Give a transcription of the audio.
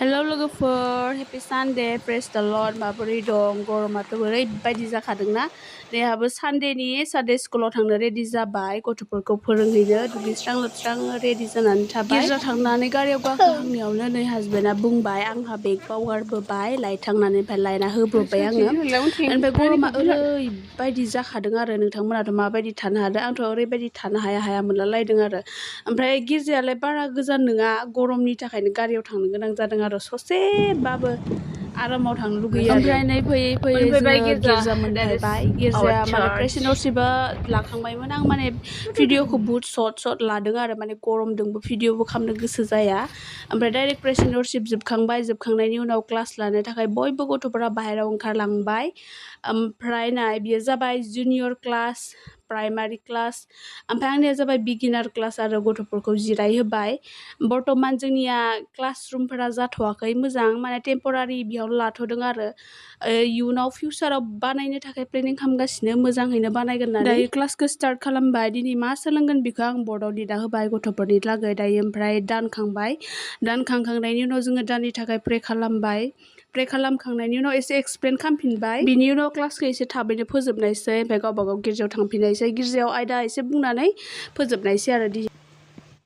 हेल' लोगोफोर happy Sunday press द lord माबोरै दं गरमाथ' ओरैबायदि जाखादोंना देहाबो सानडे स्कुलाव थांनो रेडि जाबाय गथ'फोरखौ फोरोंहैनो दुगैस्रां लोबस्रां रेडि जानानै थाबाय गिर्जा थांनानै गारियाव गाखोहांनायावनो नै हासबेन्डआ बुंबाय आंहा बेग बावगारबोबाय लायथांनानै ओमफ्राय लायना होब्रबबाय आङो ओमफ्राय गरमा ओरैबायदि जाखादों आरो नोंथांमोनाथ' माबायदि थानो हादों आंथ' ओरैबायदि थानो हाया मोनलायलायदों आरो ओमफ्राय गिर्जायालाय बारा गोजान नङा गरमनि थाखायनो गारियाव थांनो गोनां जादों आरो ससेबाबो आरामाव थांनो लुगैयो ओमफ्राय नै फैयै फैयै जोङो गिर्जा मोनफैबाय गिर्जाया माने प्रेसिडेन्टशिपआ लाखांबायमोन आं माने भिडिअखौ बुहुत सर्ट लादों आरो माने गरमदोंबो भिडिअबो खालामनो गोसो जाया ओमफ्राय डाइरेक्ट प्रेसिडेन्टशिप जोबखांनायनि उनाव क्लास लानो थाखाय बयबो गथ'फोरा बाहेरायाव ओंखारलांबाय ओमफ्राय नाय बियो जाबाय जुनियर क्लास प्राइमारि क्लास ओमफ्राय आंनिया जाबाय बिगिनार क्लास आरो गथ'फोरखौ जिरायहोबाय बर्थमान जोंनिया क्लासरुमफोरा जाथ'वाखै मोजां माने टेम्परारि बेयाव लाथ'दों आरो इयुनाव फिउचाराव बानायनो थाखाय प्लेनिं खालामगासिनो मोजाङैनो बानायगोन होननानै दायो क्लासखौ स्टार्ट खालामबाय दिनै मा सोलोंगोन बेखौ आं बर्डआव लिरना होबाय गथ'फोरनि लागै दायो ओमफ्राय दानखांनायनि उनाव जोङो दाननि थाखाय प्रे खालामखांनायनि उनाव एसे एक्सप्लेन खालामफिनबाय बिनि उनाव क्लासखौ एसे थाबैनो फोजोबनायसै ओमफ्राय गावबा गाव गिर्जायाव थांफिननायसै गिर्जायाव आयदा एसे बुंनानै फोजोबनायसै आरो